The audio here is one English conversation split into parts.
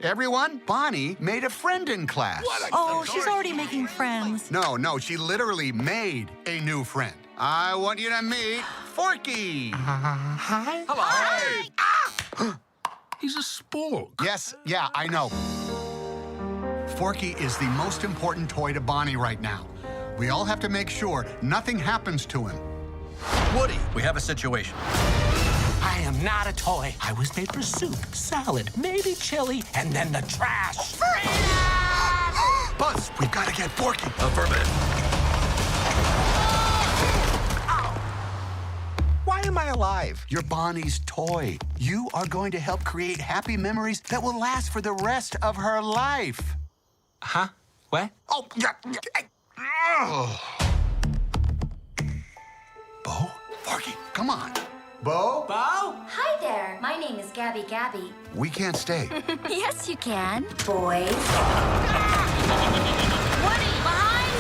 Everyone, Bonnie made a friend in class. Oh, she's already making friends. No, she literally made a new friend. I want you to meet Forky. Hi. Hello. Hey! He's a spork. Yes, yeah, I know. Forky is the most important toy to Bonnie right now. We all have to make sure nothing happens to him. Woody, we have a situation. I am not a toy. I was made for soup, salad, maybe chili, and then the trash. Buzz, we've got to get Forky. Affirmative. Why am I alive? You're Bonnie's toy. You are going to help create happy memories that will last for the rest of her life. Huh? What? Oh, yeah. Bo? Forky, come on. Bo? Hi there. My name is Gabby Gabby. We can't stay. Yes, you can. Boys. Woody, behind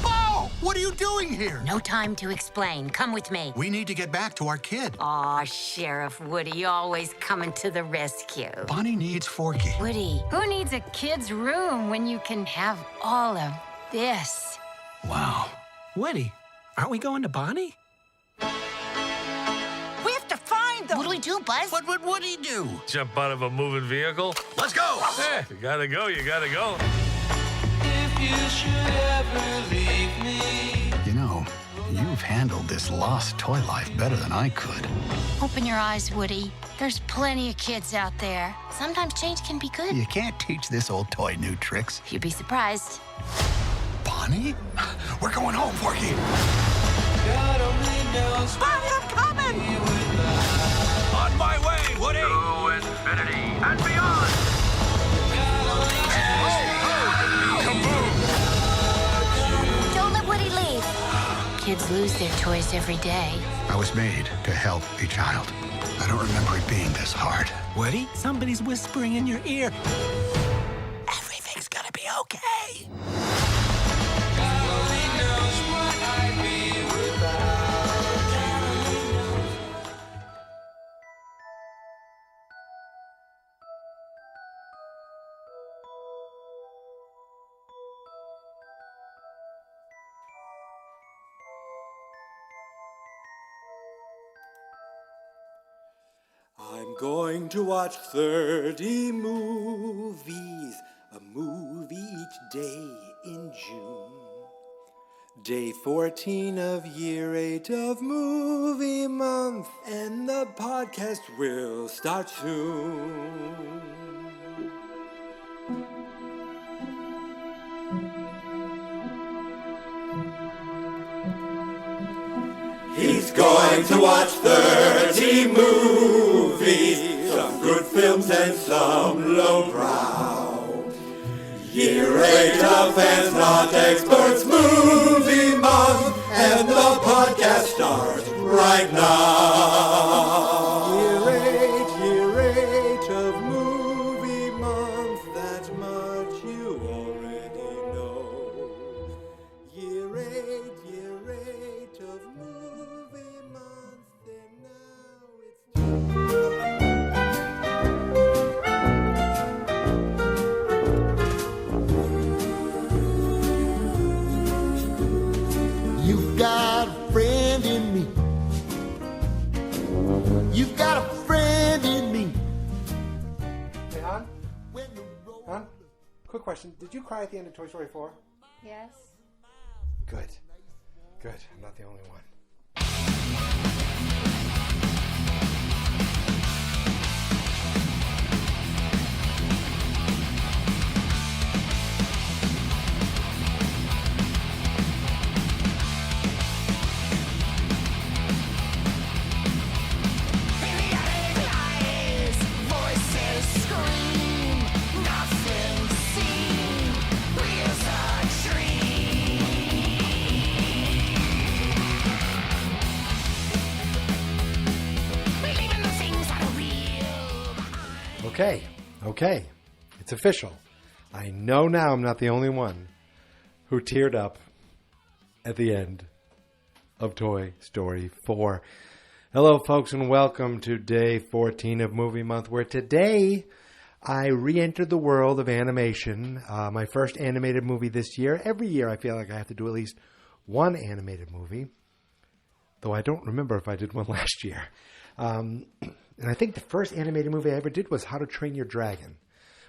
Bo! What are you doing here? No time to explain. Come with me. We need to get back to our kid. Aw, Sheriff Woody, always coming to the rescue. Bonnie needs Forky. Woody, who needs a kid's room when you can have all of this? Wow. Woody, aren't we going to Bonnie? We have to find them. What do we do, Buzz? What would Woody do? Jump out of a moving vehicle? Let's go! Eh, you gotta go, you gotta go. If you should ever leave me. You know, you've handled this lost toy life better than I could. Open your eyes, Woody. There's plenty of kids out there. Sometimes change can be good. You can't teach this old toy new tricks. You'd be surprised. Bonnie? We're going home, Forky. God only knows. Bonnie, I'm coming. On my way, Woody. To infinity and beyond. Don't let Woody leave. Kids lose their toys every day. I was made to help a child. I don't remember it being this hard. Woody, somebody's whispering in your ear. Everything's gonna be okay. God only knows what I'd be without you. I'm going to watch 30 movies, a movie each day in June. Day 14 of year 8 of movie month, and the podcast will start soon. He's going to watch 30 movies, some good films and some lowbrow. Year 8 of fans, not experts, movie month, and the podcast starts right now. Year 8 of movie month, that much you already know. Year 8 of movie month, and now You've got a friend in me. You've got a friend in me. Hey, Han? Han? Quick question. Did you cry at the end of Toy Story 4? Yes. Good. Good. I'm not the only one. Okay. It's official. I know now I'm not the only one who teared up at the end of Toy Story 4. Hello, folks, and welcome to day 14 of Movie Month, where today I re-entered the world of animation. My first animated movie this year. Every year I feel like I have to do at least one animated movie, though I don't remember if I did one last year. And I think the first animated movie I ever did was How to Train Your Dragon.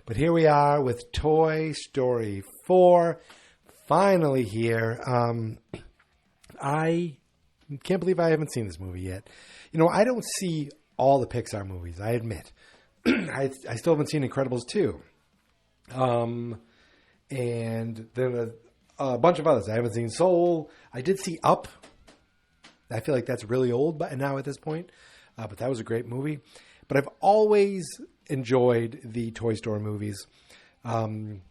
But here we are with Toy Story 4, finally here. I can't believe I haven't seen this movie yet. You know, I don't see all the Pixar movies, I admit. I still haven't seen Incredibles 2. And then a bunch of others. I haven't seen Soul. I did see Up. I feel like that's really old by now at this point. But that was a great movie. But I've always enjoyed the Toy Story movies. The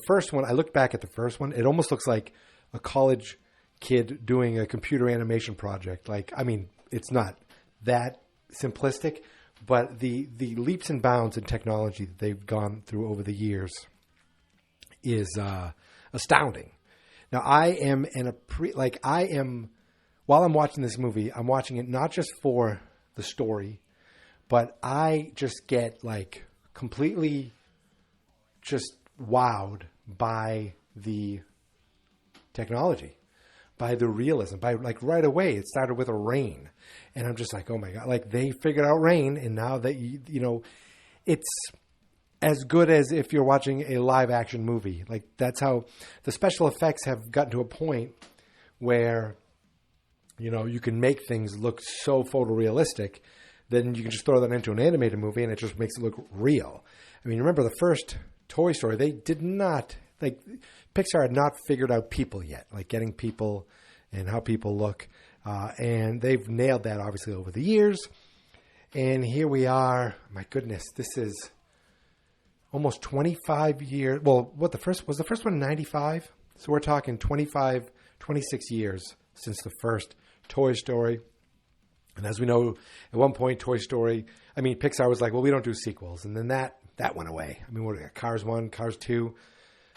first one, I looked back at the first one. It almost looks like a college kid doing a computer animation project. Like, I mean, it's not that simplistic, but the leaps and bounds in technology that they've gone through over the years is astounding. Now, while I'm watching this movie, I'm watching it not just for the story, but I just get like completely just wowed by the technology, by the realism, by like right away. It started with a rain, and I'm just like, oh my God, like they figured out rain, and now that you know, it's as good as if you're watching a live action movie. Like that's how the special effects have gotten to a point where, you know, you can make things look so photorealistic, then you can just throw that into an animated movie and it just makes it look real. I mean, remember the first Toy Story, they did not, like, Pixar had not figured out people yet, like getting people and how people look. And they've nailed that, obviously, over the years. And here we are. My goodness, this is almost 25 years. Well, was the first one in 95? So we're talking 25, 26 years since the first Toy Story. And as we know, at one point, Pixar was like, well, we don't do sequels. And then that went away. I mean, what do we got? Cars 1, Cars 2,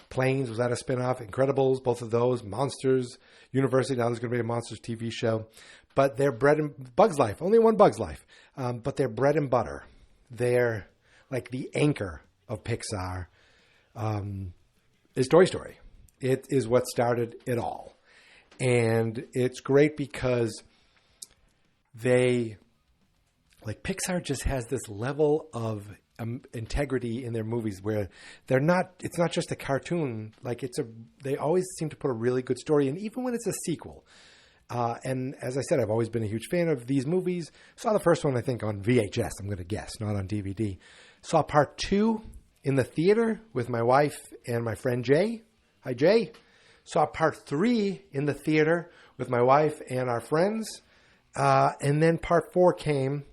Planes, was that a spinoff? Incredibles, both of those. Monsters, University, now there's going to be a Monsters TV show. But they're Bug's Life, only one Bug's Life. But they're bread and butter. They're like the anchor of Pixar is Toy Story. It is what started it all. And it's great because Pixar just has this level of integrity in their movies where it's not just a cartoon. Like they always seem to put a really good story in, even when it's a sequel. And as I said, I've always been a huge fan of these movies. Saw the first one, I think, on VHS, I'm going to guess, not on DVD. Saw part 2 in the theater with my wife and my friend Jay. Hi, Jay. Saw part 3 in the theater with my wife and our friends. And then part 4 came,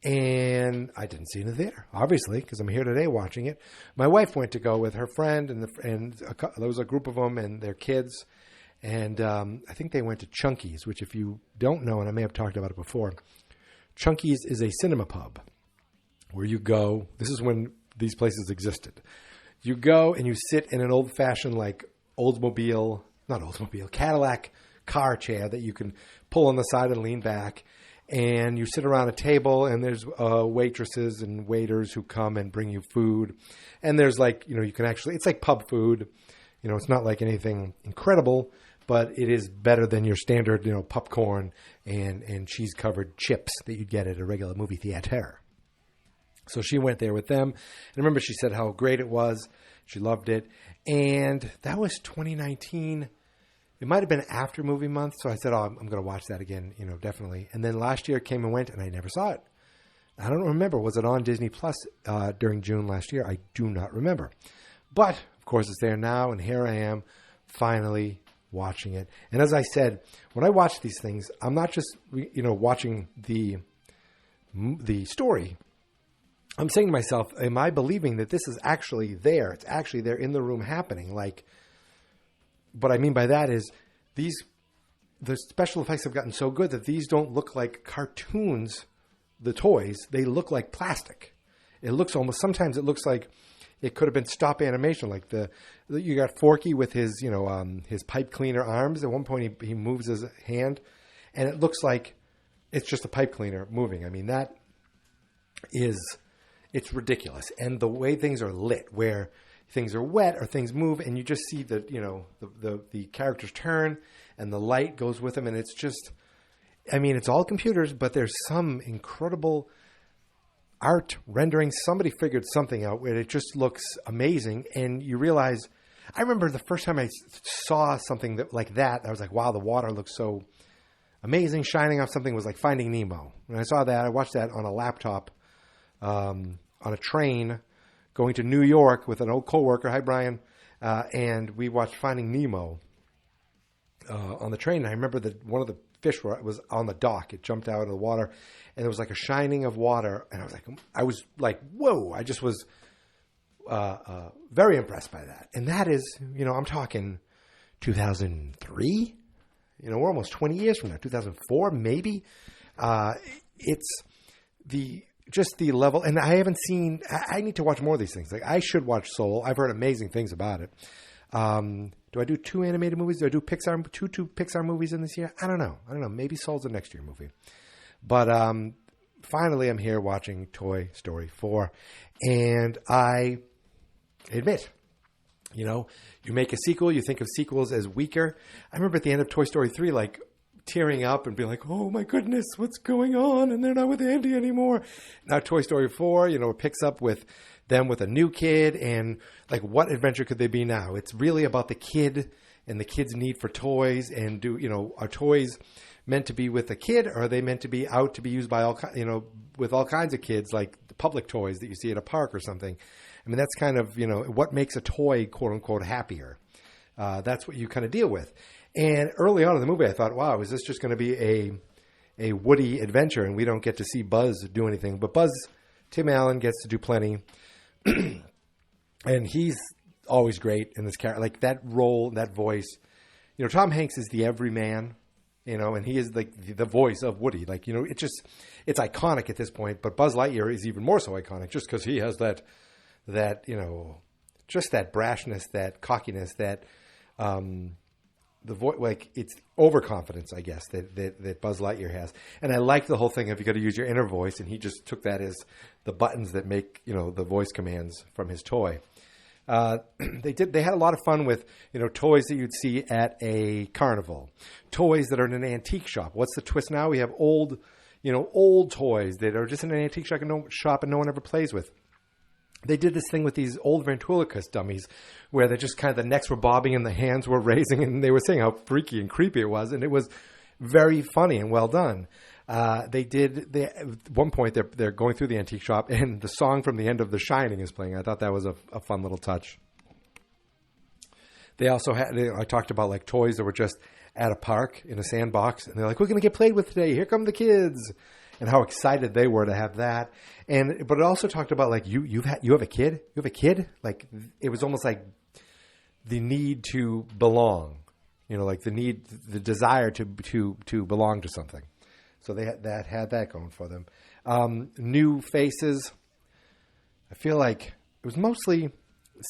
and I didn't see it in the theater, obviously, because I'm here today watching it. My wife went to go with her friend, and there was a group of them and their kids. And I think they went to Chunky's, which if you don't know, and I may have talked about it before, Chunky's is a cinema pub where you go. This is when these places existed. You go and you sit in an old-fashioned, like, Cadillac car chair that you can pull on the side and lean back. And you sit around a table, and there's waitresses and waiters who come and bring you food. And there's you can actually, it's like pub food. You know, it's not like anything incredible, but it is better than your standard, popcorn and cheese-covered chips that you'd get at a regular movie theater. So she went there with them. And I remember she said how great it was. She loved it. And that was 2019. It might have been after movie month. So I said, I'm going to watch that again, definitely. And then last year it came and went, and I never saw it. I don't remember. Was it on Disney Plus during June last year? I do not remember. But, of course, it's there now, and here I am finally watching it. And as I said, when I watch these things, I'm not just, watching the story. I'm saying to myself, am I believing that this is actually there? It's actually there in the room happening. Like, what I mean by that is the special effects have gotten so good that these don't look like cartoons, the toys. They look like plastic. Sometimes it looks like it could have been stop animation. Like you got Forky with his, his pipe cleaner arms. At one point he moves his hand and it looks like it's just a pipe cleaner moving. I mean, that is It's ridiculous. And the way things are lit, where things are wet or things move, and you just see the characters turn and the light goes with them. And it's just, I mean, it's all computers, but there's some incredible art rendering. Somebody figured something out where it just looks amazing. And you realize, I remember the first time I saw something like that, I was like, wow, the water looks so amazing. Shining off something was like Finding Nemo. When I saw that, I watched that on a laptop, on a train going to New York with an old coworker. Hi, Brian. And we watched Finding Nemo on the train. And I remember that one of the fish was on the dock. It jumped out of the water, and there was like a shining of water. And I was like, whoa! I just was very impressed by that. And that is, I'm talking 2003. We're almost 20 years from now. 2004, maybe. It's just the level, and I haven't seen. I need to watch more of these things. Like, I should watch Soul. I've heard amazing things about it. Do I do 2 animated movies? Do I do two Pixar movies in this year? I don't know. Maybe Soul's a next year movie. But finally, I'm here watching Toy Story 4, and I admit, you make a sequel, you think of sequels as weaker. I remember at the end of Toy Story 3, like, tearing up and being like, oh my goodness, what's going on? And they're not with Andy anymore. Now Toy Story 4, it picks up with them with a new kid, and like, what adventure could they be now? It's really about the kid and the kid's need for toys, and are toys meant to be with a kid, or are they meant to be out to be used by with all kinds of kids, like the public toys that you see at a park or something? I mean, that's kind of, what makes a toy, quote unquote, happier. That's what you kind of deal with. And early on in the movie, I thought, wow, is this just going to be a Woody adventure, and we don't get to see Buzz do anything? But Tim Allen gets to do plenty. And he's always great in this character. Like, that role, that voice. Tom Hanks is the everyman, and he is like the voice of Woody. Like, it's iconic at this point. But Buzz Lightyear is even more so iconic just because he has that just that brashness, that cockiness, that the voice, like, it's overconfidence, I guess, that Buzz Lightyear has. And I like the whole thing of you got to use your inner voice, and he just took that as the buttons that make, the voice commands from his toy. They had a lot of fun with, toys that you'd see at a carnival, toys that are in an antique shop. What's the twist now? We have old toys that are just in an antique shop and no one ever plays with. They did this thing with these old ventriloquist dummies where they just kind of, the necks were bobbing and the hands were raising, and they were saying how freaky and creepy it was. And it was very funny and well done. At one point they're going through the antique shop, and the song from the end of The Shining is playing. I thought that was a fun little touch. They also had, I talked about like toys that were just at a park in a sandbox, and they're like, we're going to get played with today. Here come the kids. And how excited they were to have that. But it also talked about, like, you have a kid? You have a kid? Like, it was almost like the need to belong, like the desire to belong to something. So they had that going for them. New faces. I feel like it was mostly,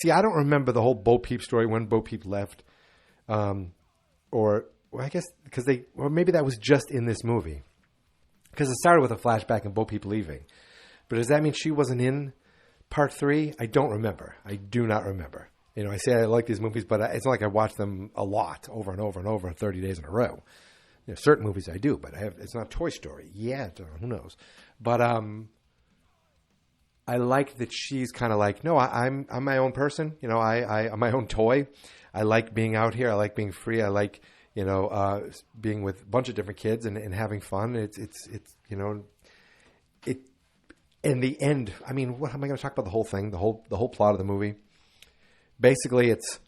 I don't remember the whole Bo Peep story when Bo Peep left. Or I guess or maybe that was just in this movie. Because it started with a flashback and Bo Peep leaving. But does that mean she wasn't in part 3? I don't remember. I do not remember. I say I like these movies, but it's not like I watch them a lot over and over and over 30 days in a row. Certain movies I do, but it's not Toy Story yet. Who knows? But I like that she's kind of like, no, I'm my own person. I'm my own toy. I like being out here. I like being free. I like being with a bunch of different kids and having fun. It's in the end, I mean, what am I going to talk about the whole thing, the whole plot of the movie? Basically, it's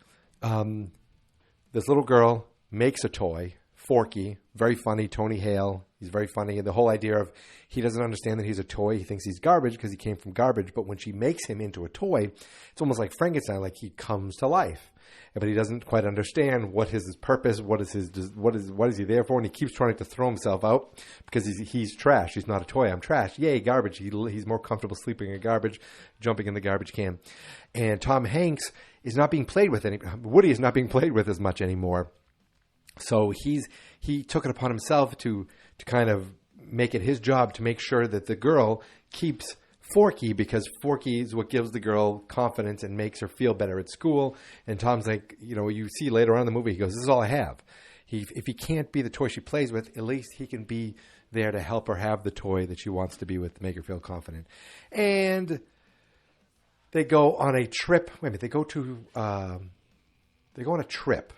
this little girl makes a toy, Forky, very funny, Tony Hale. He's very funny. And the whole idea of he doesn't understand that he's a toy. He thinks he's garbage because he came from garbage. But when she makes him into a toy, it's almost like Frankenstein, like he comes to life. But he doesn't quite understand what is his purpose, what is he there for, and he keeps trying to throw himself out because he's trash. He's not a toy. I'm trash. Yay, garbage. He's more comfortable sleeping in garbage, jumping in the garbage can. And Tom Hanks is not being played with Woody is not being played with as much anymore. So he took it upon himself to kind of make it his job to make sure that the girl keeps Forky, because Forky is what gives the girl confidence and makes her feel better at school. And Tom's like, you see later on in the movie, he goes, this is all I have. If he can't be the toy she plays with, at least he can be there to help her have the toy that she wants to be with to make her feel confident. And they go on a trip. Wait a minute. They go on a trip.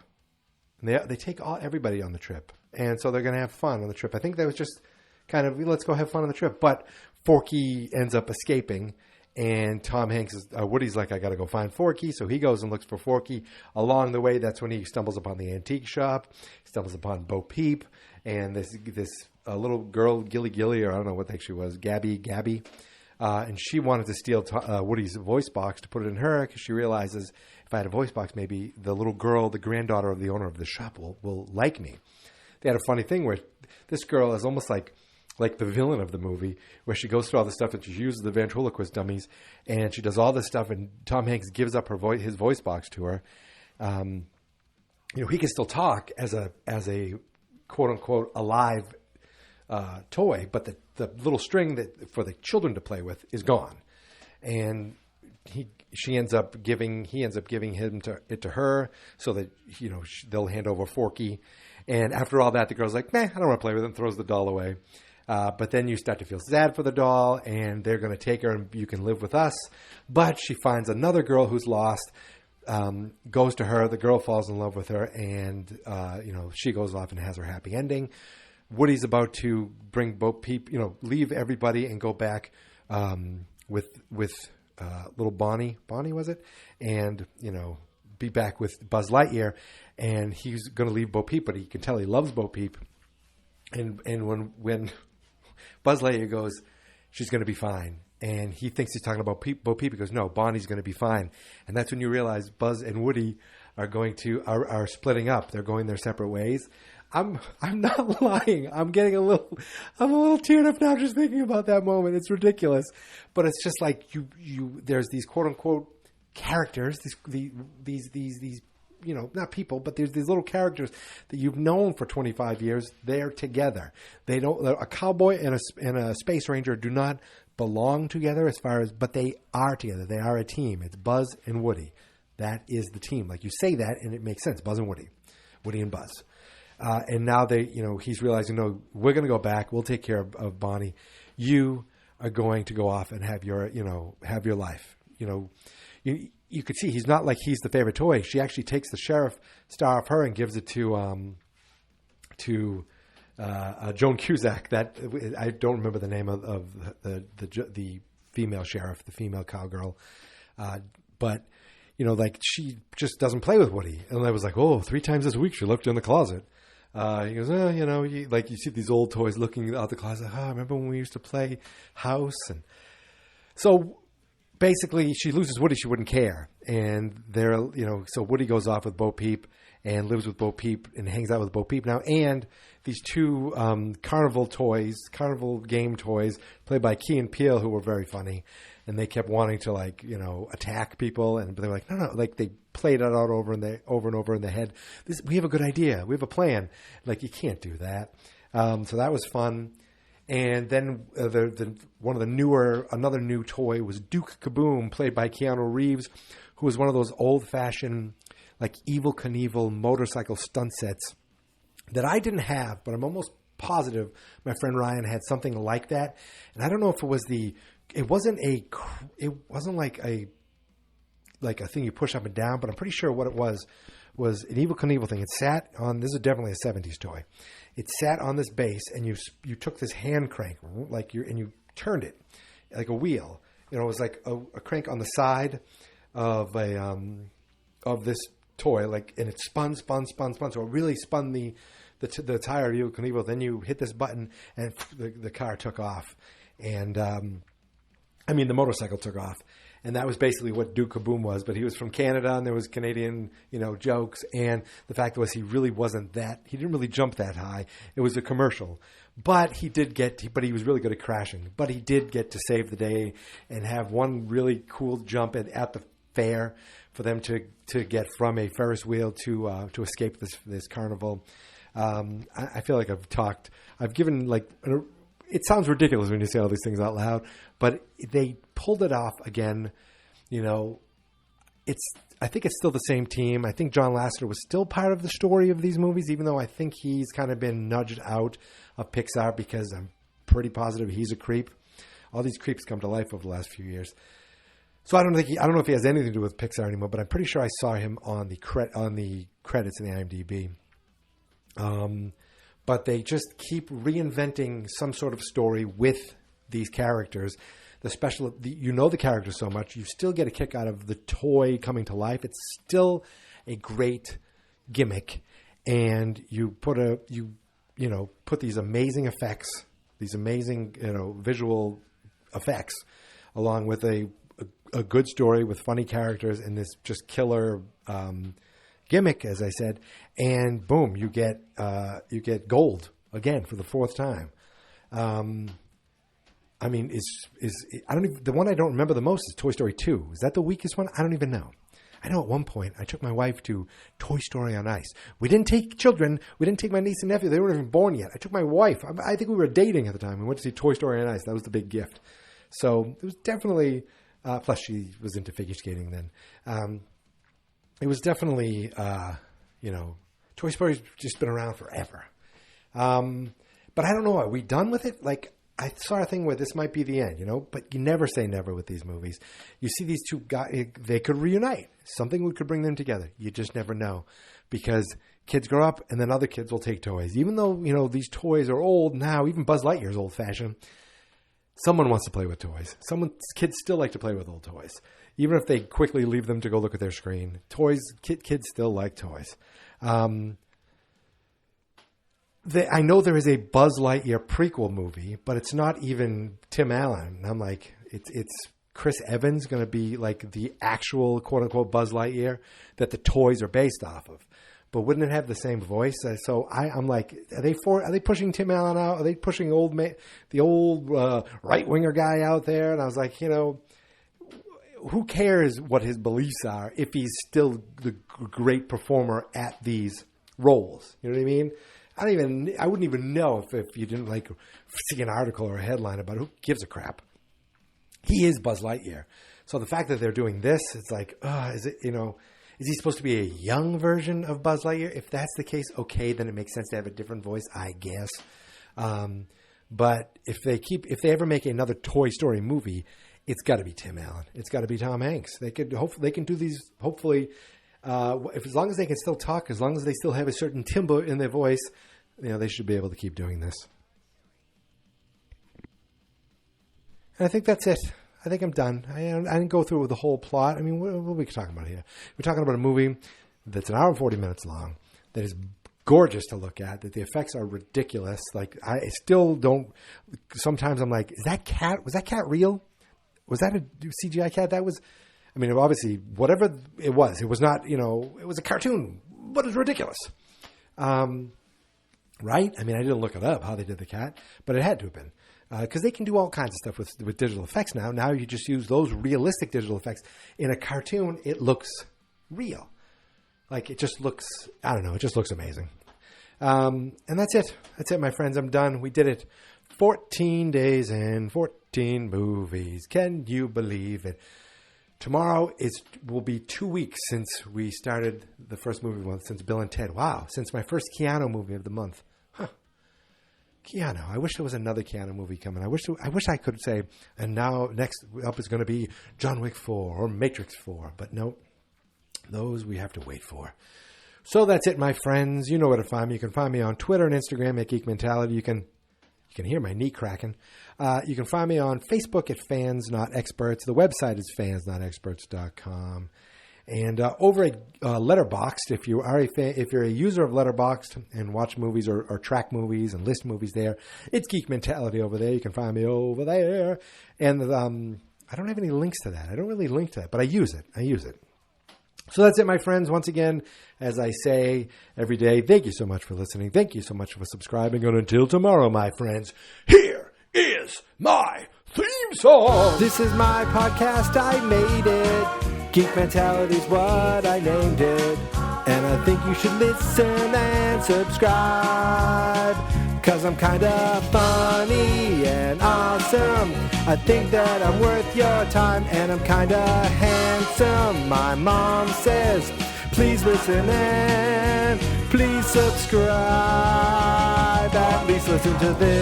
And they take everybody on the trip. And so they're going to have fun on the trip. I think that was just kind of, let's go have fun on the trip. But Forky ends up escaping. And Tom Hanks Woody's like, I got to go find Forky. So he goes and looks for Forky. Along the way, that's when he stumbles upon the antique shop. He stumbles upon Bo Peep. And this little girl, Gilly, or I don't know what the heck she was, Gabby. And she wanted to steal Woody's voice box to put it in her because she realizes if I had a voice box, maybe the little girl, the granddaughter of the owner of the shop, will like me. They had a funny thing where this girl is almost like the villain of the movie, where she goes through all this stuff and she uses the ventriloquist dummies and she does all this stuff, and Tom Hanks gives up his voice box to her. He can still talk as a quote unquote alive toy, but the little string that for the children to play with is gone, and he ends up giving it to her so that they'll hand over Forky. And after all that, the girl's like, "Nah, I don't want to play with it," and throws the doll away. But then you start to feel sad for the doll, and they're going to take her, and you can live with us. But she finds another girl who's lost, goes to her. The girl falls in love with her, and she goes off and has her happy ending. Woody's about to bring Bo Peep, leave everybody and go back with little Bonnie. Bonnie, was it? And be back with Buzz Lightyear, and he's going to leave Bo Peep, but he can tell he loves Bo Peep. And when Buzz Lightyear goes, she's going to be fine, and he thinks he's talking about Bo Peep, he goes, no, Bonnie's going to be fine. And that's when you realize Buzz and Woody are splitting up. They're going their separate ways. I'm not lying. I'm a little teared up now just thinking about that moment. It's ridiculous, but it's just like there's these quote unquote characters, these not people, but there's these little characters that you've known for 25 years. They're together. A cowboy and a space ranger do not belong together but they are together. They are a team. It's Buzz and Woody. That is the team. Like, you say that and it makes sense. Buzz and Woody and Buzz. And now he's realizing, no, we're going to go back. We'll take care of Bonnie. You are going to go off and have your life. You could see he's not like he's the favorite toy. She actually takes the sheriff star of her and gives it to Joan Cusack. That I don't remember the name of the female sheriff, the female cowgirl, but she just doesn't play with Woody. And I was like, 3 times this week she looked in the closet. He goes, you see these old toys looking out the closet. Remember when we used to play house? And so basically, she loses Woody. She wouldn't care. And so Woody goes off with Bo Peep and lives with Bo Peep and hangs out with Bo Peep now. And these 2 carnival game toys played by Key and Peele, who were very funny. And they kept wanting to attack people. But they were like, no. Like, they played it out over and over in their head. We have a good idea. We have a plan. Like, you can't do that. So that was fun. And then another new toy was Duke Kaboom, played by Keanu Reeves, who was one of those old-fashioned, like, Evel Knievel motorcycle stunt sets that I didn't have, but I'm almost positive my friend Ryan had something like that. And I don't know if it wasn't like a thing you push up and down, but I'm pretty sure what it was an Evel Knievel thing. It sat on, this is definitely a 70s toy. It sat on this base, and you took this hand crank, and you turned it like a wheel. It was like a crank on the side of this toy, and it spun. So it really spun the tire of Evel Knievel. Then you hit this button, and the car took off, and the motorcycle took off. And that was basically what Duke Kaboom was. But he was from Canada, and there was Canadian, jokes. And the fact was, he didn't really jump that high. It was a commercial. But he was really good at crashing. But he did get to save the day and have one really cool jump at the fair for them to get from a Ferris wheel to escape this carnival. I feel like I've given it sounds ridiculous when you say all these things out loud, but they pulled it off again. You know, I think it's still the same team. I think John Lasseter was still part of the story of these movies, even though I think he's kind of been nudged out of Pixar because I'm pretty positive he's a creep. All these creeps come to life over the last few years. So I don't know if he has anything to do with Pixar anymore, but I'm pretty sure I saw him on the credits in the IMDb. But they just keep reinventing some sort of story with these characters. You know the characters so much, you still get a kick out of the toy coming to life. It's still a great gimmick, and you put these amazing effects, these amazing visual effects, along with a good story with funny characters and this just killer gimmick, as I said, and boom, you get gold again for the fourth time. I mean, the one I don't remember the most is Toy Story 2. Is that the weakest one? I don't even know. I know at one point I took my wife to Toy Story on Ice. We didn't take children. We didn't take my niece and nephew. They weren't even born yet. I took my wife. I think we were dating at the time. We went to see Toy Story on Ice. That was the big gift. So it was definitely, plus she was into figure skating then. It was definitely, Toy Story's just been around forever. But I don't know. Are we done with it? Like, I saw a thing where this might be the end, but you never say never with these movies. You see these two guys, they could reunite. Something could bring them together. You just never know, because kids grow up and then other kids will take toys. Even though, these toys are old now, even Buzz Lightyear is old fashioned. Someone wants to play with toys. Kids still like to play with old toys. Even if they quickly leave them to go look at their screen. Kids still like toys. I know there is a Buzz Lightyear prequel movie, but it's not even Tim Allen. I'm like, it's Chris Evans going to be like the actual quote unquote Buzz Lightyear that the toys are based off of. But wouldn't it have the same voice? So I'm like, are they pushing Tim Allen out? Are they pushing the old right winger guy out there? And I was like, who cares what his beliefs are if he's still the great performer at these roles? You know what I mean? I wouldn't even know if you didn't see an article or a headline about it. Who gives a crap? He is Buzz Lightyear. So the fact that they're doing this, it's like, is he supposed to be a young version of Buzz Lightyear? If that's the case, okay, then it makes sense to have a different voice, I guess. But if they ever make another Toy Story movie, it's got to be Tim Allen. It's got to be Tom Hanks. They can do these hopefully. As long as they can still talk, as long as they still have a certain timbre in their voice, they should be able to keep doing this. And I think that's it. I think I'm done. I didn't go through with the whole plot. I mean, what are we talking about here? We're talking about a movie that's an hour and 40 minutes long, that is gorgeous to look at, that the effects are ridiculous. Like, I still don't, sometimes I'm like, was that cat real? Was that a CGI cat? That was, I mean, obviously, whatever it was not, it was a cartoon, but it's ridiculous. Right? I mean, I didn't look it up, how they did the cat, but it had to have been. Because they can do all kinds of stuff with digital effects now. Now you just use those realistic digital effects. In a cartoon, it looks real. Like, it just looks, I don't know, it just looks amazing. And that's it. That's it, my friends. I'm done. We did it. 14 days and 14 movies. Can you believe it? Tomorrow will be 2 weeks since we started the first movie month, since Bill and Ted. Wow, since my first Keanu movie of the month. Huh. Keanu. I wish there was another Keanu movie coming. I wish I could say, and now next up is going to be John Wick 4 or Matrix 4. But no, those we have to wait for. So that's it, my friends. You know where to find me. You can find me on Twitter and Instagram at Geek Mentality. You can hear my knee cracking. You can find me on Facebook at Fans Not Experts. The website is fansnotexperts.com. And over at Letterboxd, if you're a user of Letterboxd and watch movies or track movies and list movies there, it's Geek Mentality over there. You can find me over there. And I don't have any links to that. I don't really link to that, but I use it. So that's it, my friends. Once again, as I say every day, thank you so much for listening. Thank you so much for subscribing. And until tomorrow, my friends, here is my theme song. This is my podcast. I made it. Geek Mentality's what I named it. And I think you should listen and subscribe. 'cause I'm kinda funny and awesome. I think that I'm worth your time, and I'm kinda handsome. My mom says, please listen and please subscribe. At least listen to this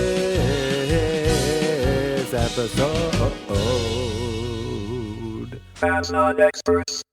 episode. Fans not experts.